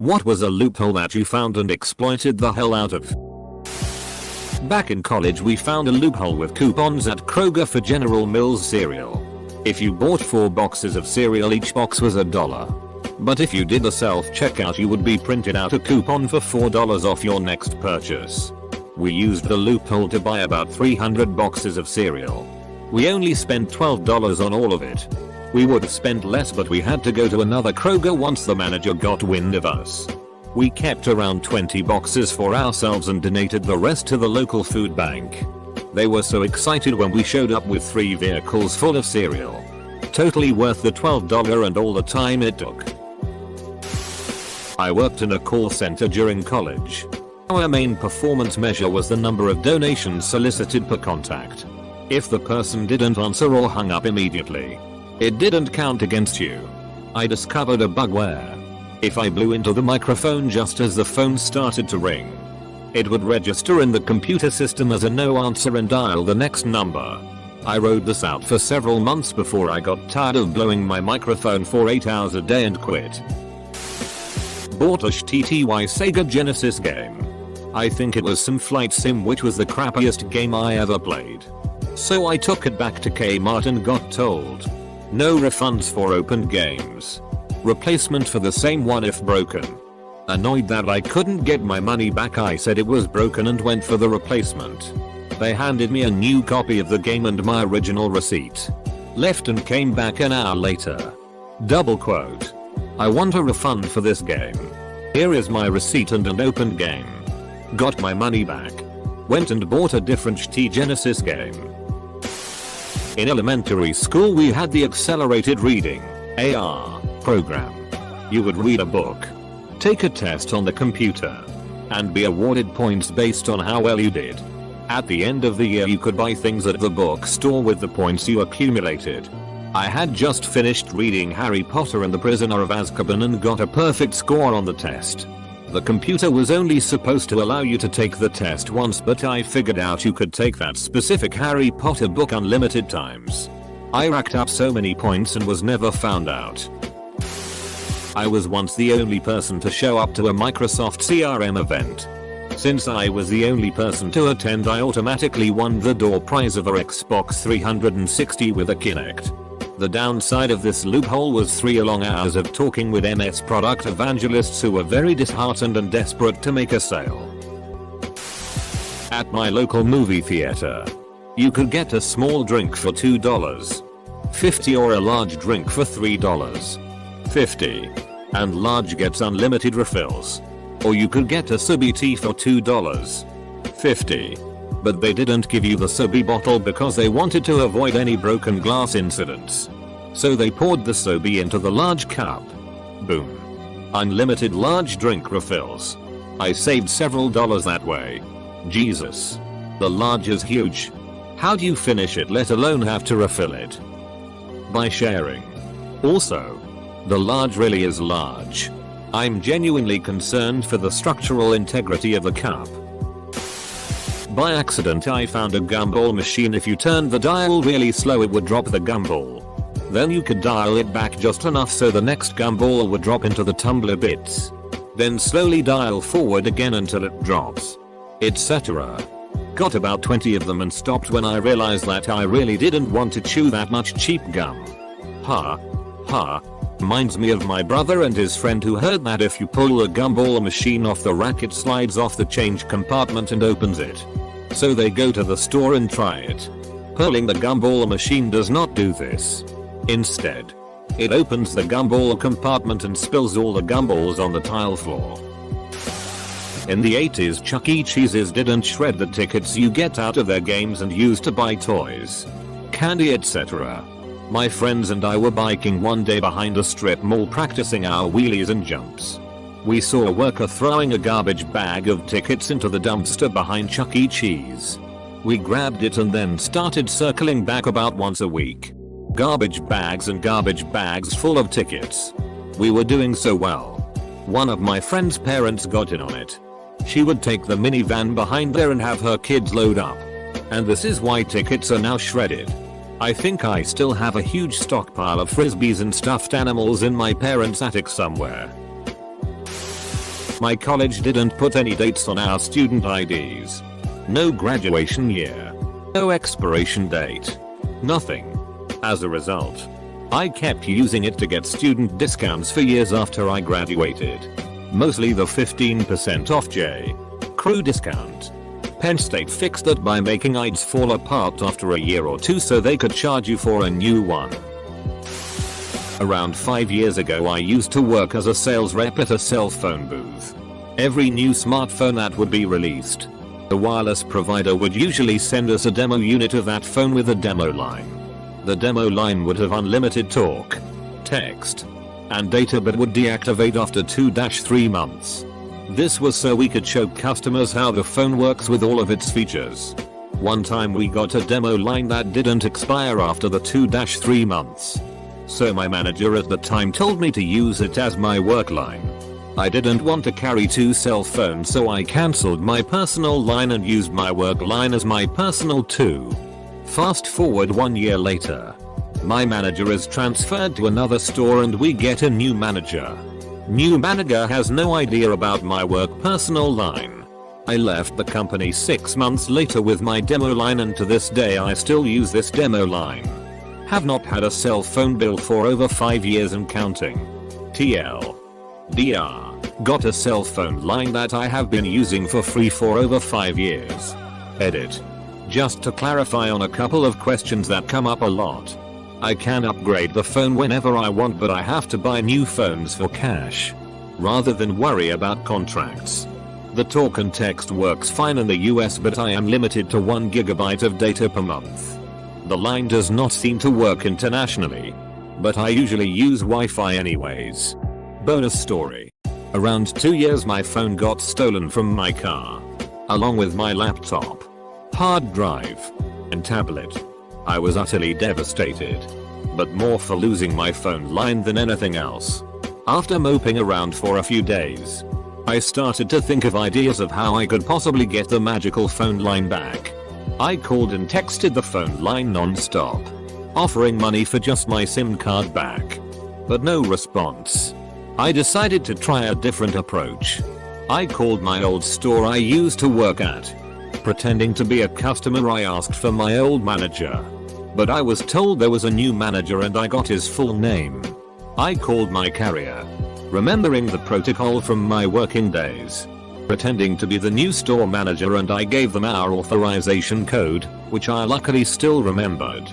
What was a loophole that you found and exploited the hell out of? Back in college we found a loophole with coupons at Kroger for General Mills cereal. If you bought 4 boxes of cereal, each box was $1. But if you did the self-checkout, you would be printed out a coupon for $4 off your next purchase. We used the loophole to buy about 300 boxes of cereal. We only spent $12 on all of it. We would have spent less, but we had to go to another Kroger once the manager got wind of us. We kept around 20 boxes for ourselves and donated the rest to the local food bank. They were so excited when we showed up with 3 vehicles full of cereal. Totally worth the $12 and all the time it took. I worked in a call center during college. Our main performance measure was the number of donations solicited per contact. If the person didn't answer or hung up immediately, it didn't count against you. I discovered a bug where if I blew into the microphone just as the phone started to ring, it would register in the computer system as a no answer and dial the next number. I rode this out for several months before I got tired of blowing my microphone for 8 hours a day and quit. Bought a TTY Sega Genesis game. I think it was some flight sim, which was the crappiest game I ever played. So I took it back to Kmart and got told, no refunds for opened games. Replacement for the same one if broken. Annoyed that I couldn't get my money back, I said it was broken and went for the replacement. They handed me a new copy of the game and my original receipt. Left and came back an hour later. Double quote. I want a refund for this game. Here is my receipt and an opened game. Got my money back. Went and bought a different Genesis game. In elementary school we had the accelerated reading (AR) program. You would read a book, take a test on the computer, and be awarded points based on how well you did. At the end of the year you could buy things at the bookstore with the points you accumulated. I had just finished reading Harry Potter and the Prisoner of Azkaban and got a perfect score on the test. The computer was only supposed to allow you to take the test once, but I figured out you could take that specific Harry Potter book unlimited times. I racked up so many points and was never found out. I was once the only person to show up to a Microsoft CRM event. Since I was the only person to attend, I automatically won the door prize of a Xbox 360 with a Kinect. The downside of this loophole was 3 long hours of talking with MS product evangelists who were very disheartened and desperate to make a sale. At my local movie theater, you could get a small drink for $2.50 or a large drink for $3.50. And large gets unlimited refills. Or you could get a Subby tea for $2.50. But they didn't give you the Subby bottle because they wanted to avoid any broken glass incidents. So they poured the Subby into the large cup. Boom. Unlimited large drink refills. I saved several dollars that way. Jesus. The large is huge. How do you finish it, let alone have to refill it? By sharing. Also, the large really is large. I'm genuinely concerned for the structural integrity of the cup. By accident I found a gumball machine. If you turned the dial really slow it would drop the gumball. Then you could dial it back just enough so the next gumball would drop into the tumbler bits. Then slowly dial forward again until it drops. Etc. Got about 20 of them and stopped when I realized that I really didn't want to chew that much cheap gum. Ha. Ha. Reminds me of my brother and his friend who heard that if you pull a gumball machine off the rack it slides off the change compartment and opens it. So they go to the store and try it. Pulling the gumball machine does not do this. Instead, it opens the gumball compartment and spills all the gumballs on the tile floor. In the 80s Chuck E. Cheese's didn't shred the tickets you get out of their games and used to buy toys, candy, etc. My friends and I were biking one day behind a strip mall practicing our wheelies and jumps. We saw a worker throwing a garbage bag of tickets into the dumpster behind Chuck E. Cheese. We grabbed it and then started circling back about once a week. Garbage bags and garbage bags full of tickets. We were doing so well. One of my friend's parents got in on it. She would take the minivan behind there and have her kids load up. And this is why tickets are now shredded. I think I still have a huge stockpile of frisbees and stuffed animals in my parents' attic somewhere. My college didn't put any dates on our student IDs. No graduation year. No expiration date. Nothing. As a result, I kept using it to get student discounts for years after I graduated. Mostly the 15% off J. Crew discount. Penn State fixed that by making IDs fall apart after a year or two so they could charge you for a new one. Around 5 years ago I used to work as a sales rep at a cell phone booth. Every new smartphone that would be released, the wireless provider would usually send us a demo unit of that phone with a demo line. The demo line would have unlimited talk, text, and data but would deactivate after 2-3 months. This was so we could show customers how the phone works with all of its features. One time we got a demo line that didn't expire after the 2-3 months. So my manager at the time told me to use it as my work line. I didn't want to carry 2 cell phones so I cancelled my personal line and used my work line as my personal too. Fast forward 1 year later. My manager is transferred to another store and we get a new manager. New manager has no idea about my work personal line. I left the company 6 months later with my demo line and to this day I still use this demo line. Have not had a cell phone bill for over 5 years and counting. TL. DR. Got a cell phone line that I have been using for free for over 5 years. Edit. Just to clarify on a couple of questions that come up a lot. I can upgrade the phone whenever I want but I have to buy new phones for cash. Rather than worry about contracts. The talk and text works fine in the US but I am limited to 1 GB of data per month. The line does not seem to work internationally. But I usually use Wi-Fi anyways. Bonus story. Around 2 years my phone got stolen from my car. Along with my laptop, hard drive, and tablet. I was utterly devastated. But more for losing my phone line than anything else. After moping around for a few days, I started to think of ideas of how I could possibly get the magical phone line back. I called and texted the phone line non-stop, offering money for just my SIM card back. But no response. I decided to try a different approach. I called my old store I used to work at. Pretending to be a customer I asked for my old manager. But I was told there was a new manager and I got his full name. I called my carrier, remembering the protocol from my working days. Pretending to be the new store manager and I gave them our authorization code, which I luckily still remembered.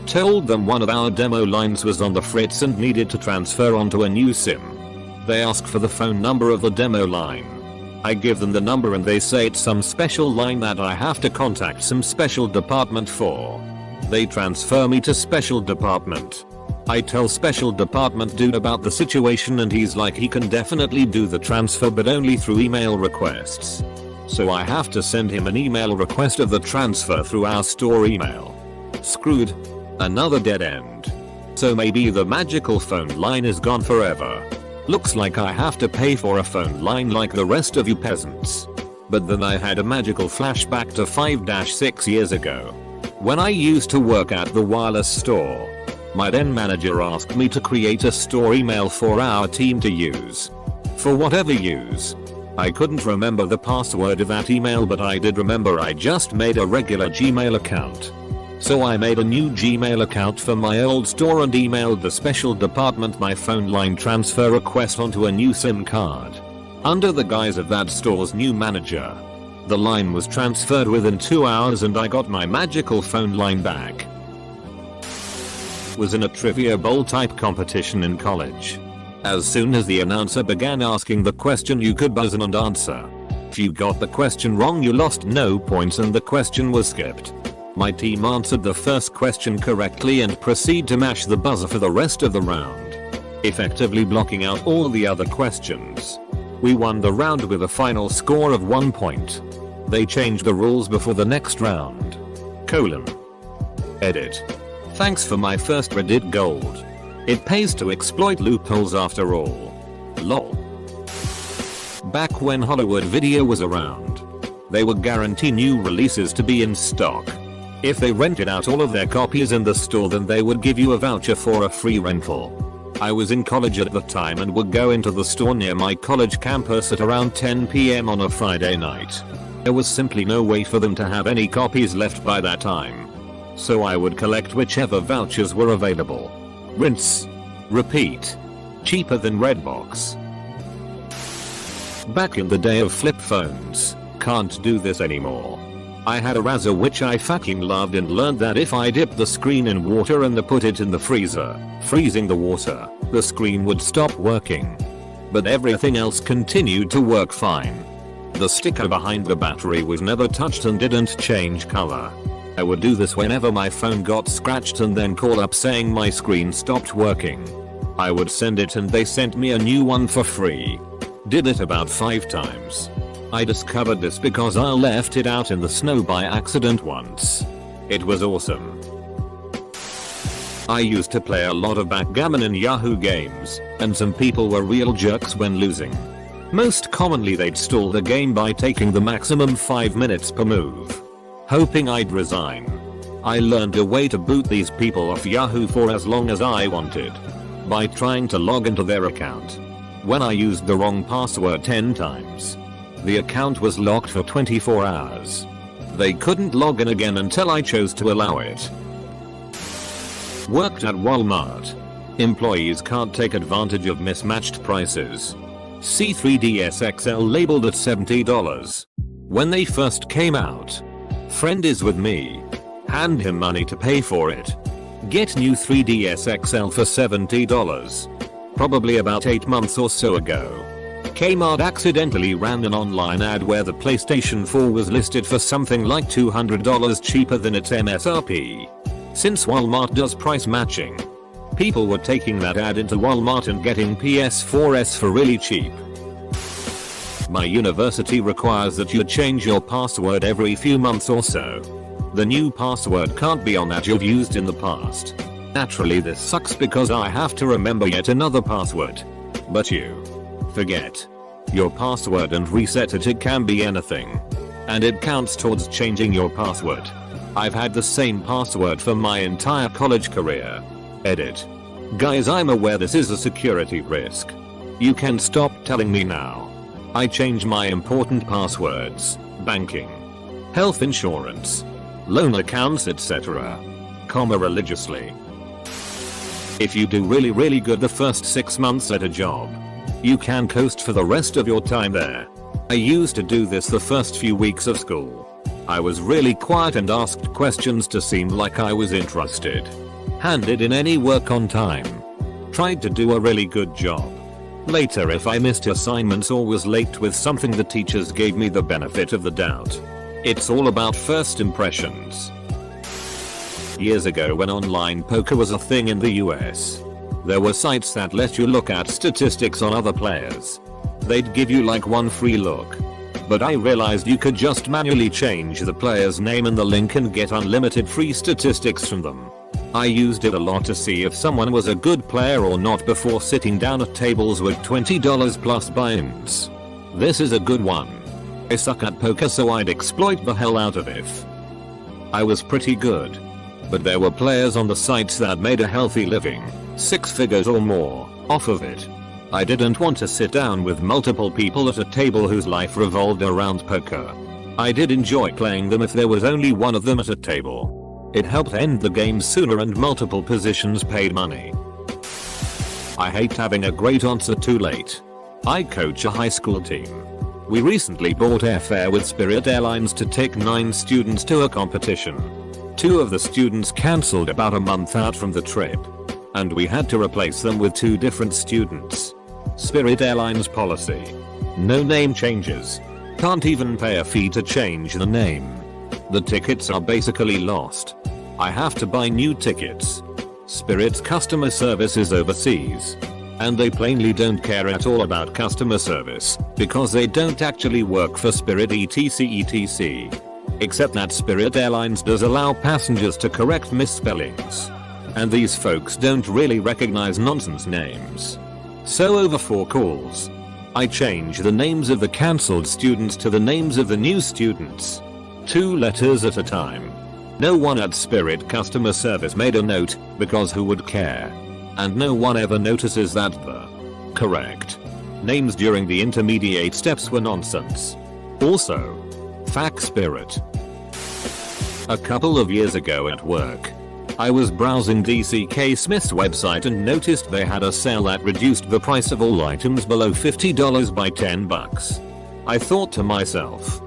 Told them one of our demo lines was on the fritz and needed to transfer onto a new SIM. They ask for the phone number of the demo line. I give them the number and they say it's some special line that I have to contact some special department for. They transfer me to special department. I tell special department dude about the situation and he's like he can definitely do the transfer but only through email requests. So I have to send him an email request of the transfer through our store email. Screwed. Another dead end. So maybe the magical phone line is gone forever. Looks like I have to pay for a phone line like the rest of you peasants. But then I had a magical flashback to 5-6 years ago. When I used to work at the wireless store. My then manager asked me to create a store email for our team to use. For whatever use. I couldn't remember the password of that email but I did remember I just made a regular Gmail account. So I made a new Gmail account for my old store and emailed the special department my phone line transfer request onto a new SIM card. Under the guise of that store's new manager. The line was transferred within 2 hours and I got my magical phone line back. Was in a trivia bowl type competition in college. As soon as the announcer began asking the question you could buzz in and answer. If you got the question wrong you lost no points and the question was skipped. My team answered the first question correctly and proceed to mash the buzzer for the rest of the round. Effectively blocking out all the other questions. We won the round with a final score of 1 point. They changed the rules before the next round. Edit. Thanks for my first Reddit gold. It pays to exploit loopholes after all. Lol. Back when Hollywood Video was around, they would guarantee new releases to be in stock. If they rented out all of their copies in the store then they would give you a voucher for a free rental. I was in college at the time and would go into the store near my college campus at around 10 p.m. on a Friday night. There was simply no way for them to have any copies left by that time. So I would collect whichever vouchers were available. Rinse. Repeat. Cheaper than Redbox. Back in the day of flip phones. Can't do this anymore. I had a Razr which I fucking loved and learned that if I dipped the screen in water and put it in the freezer, freezing the water, the screen would stop working. But everything else continued to work fine. The sticker behind the battery was never touched and didn't change color. I would do this whenever my phone got scratched and then call up saying my screen stopped working. I would send it and they sent me a new one for free. Did it about 5 times. I discovered this because I left it out in the snow by accident once. It was awesome. I used to play a lot of backgammon in Yahoo games, and some people were real jerks when losing. Most commonly they'd stall the game by taking the maximum 5 minutes per move, hoping I'd resign. I learned a way to boot these people off Yahoo for as long as I wanted, by trying to log into their account. When I used the wrong password 10 times, the account was locked for 24 hours. They couldn't log in again until I chose to allow it. Worked at Walmart. Employees can't take advantage of mismatched prices. See 3DS XL labeled at $70. When they first came out. Friend is with me. Hand him money to pay for it. Get new 3DS XL for $70. Probably about 8 months or so ago. Kmart accidentally ran an online ad where the PlayStation 4 was listed for something like $200 cheaper than its MSRP. Since Walmart does price matching, people were taking that ad into Walmart and getting PS4s for really cheap. My university requires that you change your password every few months or so. The new password can't be on that you've used in the past. Naturally this sucks because I have to remember yet another password. But you forget your password and reset it. It can be anything. And it counts towards changing your password. I've had the same password for my entire college career. Edit. Guys, I'm aware this is a security risk. You can stop telling me now. I change my important passwords, banking, health insurance, loan accounts, etc., religiously. If you do really good the first 6 months at a job, you can coast for the rest of your time there. I used to do this the first few weeks of school. I was really quiet and asked questions to seem like I was interested. Handed in any work on time. Tried to do a really good job. Later, if I missed assignments or was late with something, the teachers gave me the benefit of the doubt. It's all about first impressions. Years ago, when online poker was a thing in the US, there were sites that let you look at statistics on other players. They'd give you like one free look. But I realized you could just manually change the player's name in the link and get unlimited free statistics from them. I used it a lot to see if someone was a good player or not before sitting down at tables with $20 plus buy-ins. This is a good one. I suck at poker, so I'd exploit the hell out of it. I was pretty good. But there were players on the sites that made a healthy living, 6 figures or more, off of it. I didn't want to sit down with multiple people at a table whose life revolved around poker. I did enjoy playing them if there was only one of them at a table. It helped end the game sooner and multiple positions paid money. I hate having a great answer too late. I coach a high school team. We recently bought airfare with Spirit Airlines to take 9 students to a competition. 2 of the students cancelled about a month out from the trip, and we had to replace them with 2 different students. Spirit Airlines policy: no name changes. Can't even pay a fee to change the name. The tickets are basically lost. I have to buy new tickets. Spirit's customer service is overseas, and they plainly don't care at all about customer service because they don't actually work for Spirit etc. Except that Spirit Airlines does allow passengers to correct misspellings. And these folks don't really recognize nonsense names. So over 4 calls, I change the names of the cancelled students to the names of the new students. 2 letters at a time. No one at Spirit customer service made a note, because who would care? And no one ever notices that the correct names during the intermediate steps were nonsense. Also, Fact Spirit. A couple of years ago at work, I was browsing DCK Smith's website and noticed they had a sale that reduced the price of all items below $50 by $10. I thought to myself,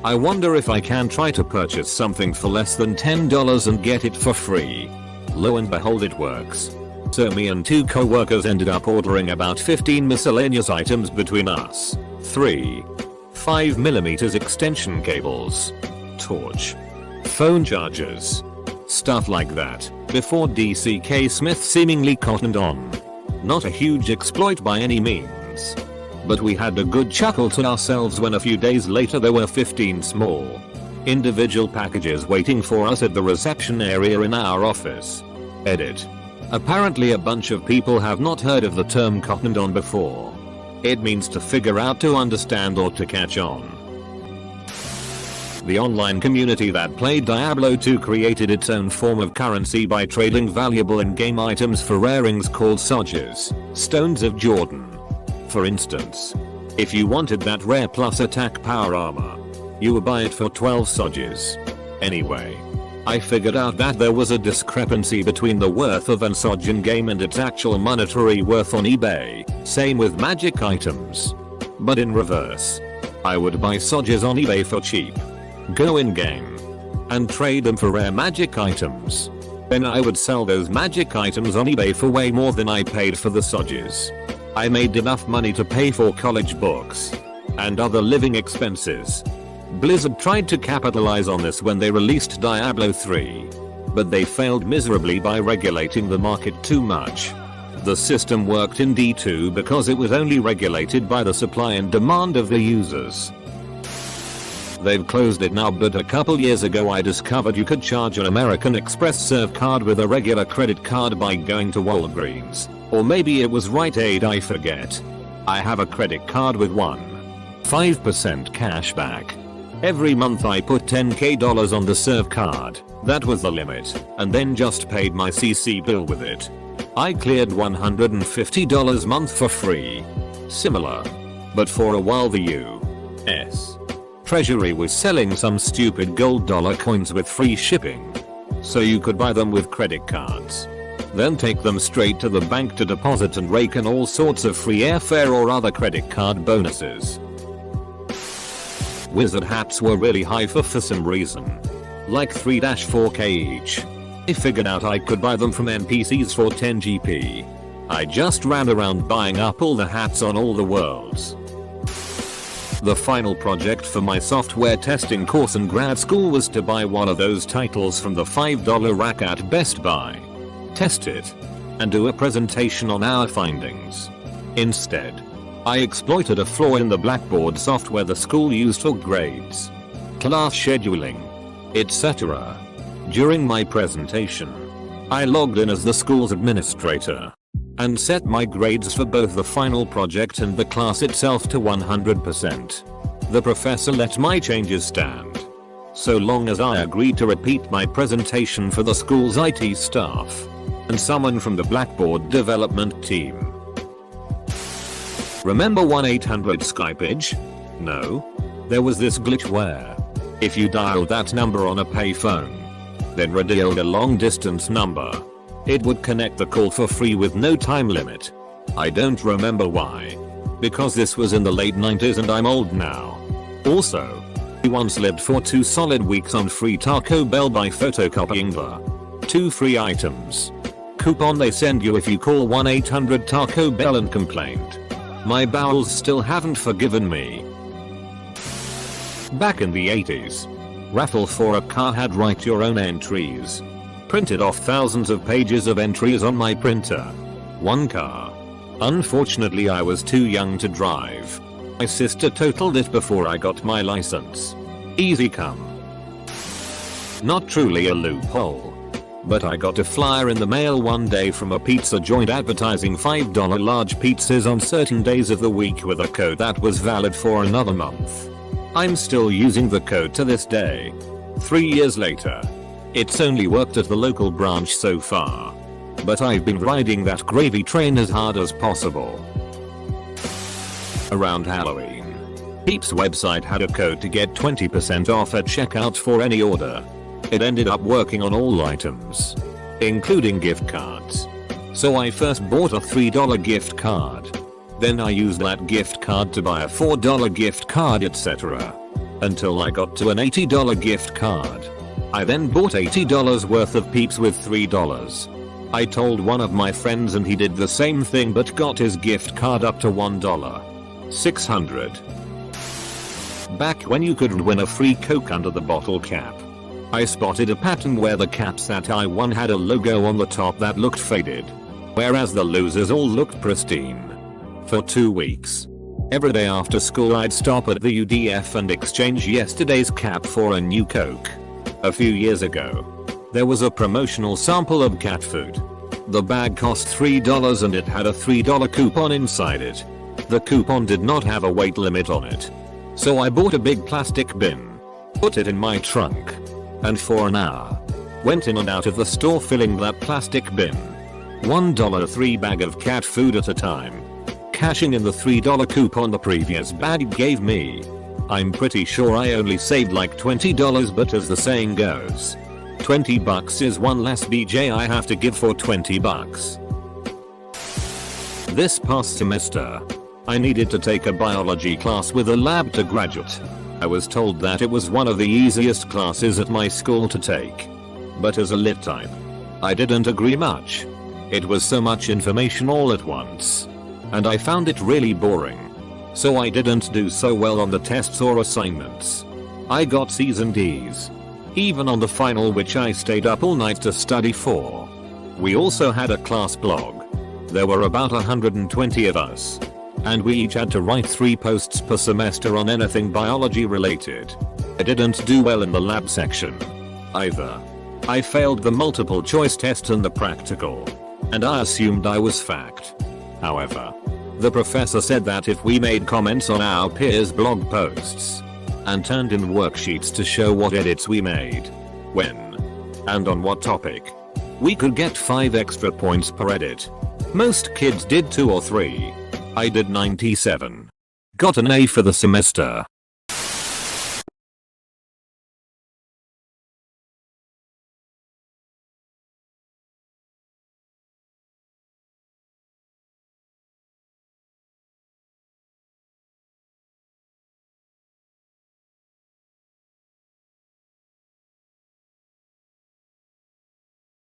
I wonder if I can try to purchase something for less than $10 and get it for free. Lo and behold, it works. So me and 2 co-workers ended up ordering about 15 miscellaneous items between us. 3 5mm extension cables, torch, phone chargers, stuff like that, before DCK Smith seemingly cottoned on. Not a huge exploit by any means, but we had a good chuckle to ourselves when a few days later there were 15 small individual packages waiting for us at the reception area in our office. Edit. Apparently a bunch of people have not heard of the term cottoned on before. It means to figure out, to understand, or to catch on. The online community that played Diablo 2 created its own form of currency by trading valuable in-game items for rarings called Sodges, Stones of Jordan. For instance, if you wanted that rare plus attack power armor, you would buy it for 12 Sodges. Anyway, I figured out that there was a discrepancy between the worth of an Sodge in game and its actual monetary worth on eBay, same with magic items. But in reverse, I would buy Sodges on eBay for cheap, go in game, and trade them for rare magic items. Then I would sell those magic items on eBay for way more than I paid for the Sodges. I made enough money to pay for college books and other living expenses. Blizzard tried to capitalize on this when they released Diablo 3, but they failed miserably by regulating the market too much. The system worked in D2 because it was only regulated by the supply and demand of the users. They've closed it now, but a couple years ago I discovered you could charge an American Express Serve card with a regular credit card by going to Walgreens. Or maybe it was Rite Aid, I forget. I have a credit card with 5% cash back. Every month I put $10k on the Serve card, that was the limit, and then just paid my CC bill with it. I cleared $150 a month for free. Similar. But for a while the US Treasury was selling some stupid gold dollar coins with free shipping. So you could buy them with credit cards, then take them straight to the bank to deposit and rake in all sorts of free airfare or other credit card bonuses. Wizard hats were really high for some reason. Like 3-4k each. I figured out I could buy them from NPCs for 10 GP. I just ran around buying up all the hats on all the worlds. The final project for my software testing course in grad school was to buy one of those titles from the $5 rack at Best Buy, test it, and do a presentation on our findings. Instead, I exploited a flaw in the Blackboard software the school used for grades, class scheduling, etc. During my presentation, I logged in as the school's administrator and set my grades for both the final project and the class itself to 100%. The professor let my changes stand, so long as I agreed to repeat my presentation for the school's IT staff and someone from the Blackboard development team. Remember 1-800-SKYPAGE? No? There was this glitch where, if you dialed that number on a payphone, then redialed a long distance number, it would connect the call for free with no time limit. I don't remember why. Because this was in the late 90s and I'm old now. Also, we once lived for 2 solid weeks on free Taco Bell by photocopying the 2 free items coupon they send you if you call 1-800-TACO Bell and complained. My bowels still haven't forgiven me. Back in the 80s, raffle for a car had write your own entries. Printed off thousands of pages of entries on my printer. One car. Unfortunately I was too young to drive. My sister totaled it before I got my license. Easy come. Not truly a loophole. But I got a flyer in the mail one day from a pizza joint advertising $5 large pizzas on certain days of the week with a code that was valid for another month. I'm still using the code to this day. 3 years later. It's only worked at the local branch so far. But I've been riding that gravy train as hard as possible. Around Halloween, Peeps website had a code to get 20% off at checkout for any order. It ended up working on all items, including gift cards. So I first bought a $3 gift card. Then I used that gift card to buy a $4 gift card, etc. Until I got to an $80 gift card. I then bought $80 worth of Peeps with $3. I told one of my friends and he did the same thing but got his gift card up to $1. 600. Back when you could win a free Coke under the bottle cap, I spotted a pattern where the caps that I won had a logo on the top that looked faded, whereas the losers all looked pristine. For 2 weeks, every day after school I'd stop at the UDF and exchange yesterday's cap for a new Coke. A few years ago, there was a promotional sample of cat food. The bag cost $3 and it had a $3 coupon inside it. The coupon did not have a weight limit on it. So I bought a big plastic bin, put it in my trunk, and for an hour, went in and out of the store filling that plastic bin. $1 3 bag of cat food at a time. Cashing in the $3 coupon the previous bag gave me. I'm pretty sure I only saved like $20, but as the saying goes, 20 bucks is one less BJ I have to give for 20 bucks. This past semester, I needed to take a biology class with a lab to graduate. I was told that it was one of the easiest classes at my school to take. But as a lit type, I didn't agree much. It was so much information all at once, and I found it really boring. So I didn't do so well on the tests or assignments. I got C's and D's, even on the final, which I stayed up all night to study for. We also had a class blog. There were about 120 of us, and we each had to write 3 posts per semester on anything biology related. I didn't do well in the lab section either. I failed the multiple choice test and the practical, and I assumed I was fact. However, the professor said that if we made comments on our peers' blog posts and turned in worksheets to show what edits we made, when, and on what topic, we could get 5 extra points per edit. Most kids did 2 or 3. I did 97. Got an A for the semester.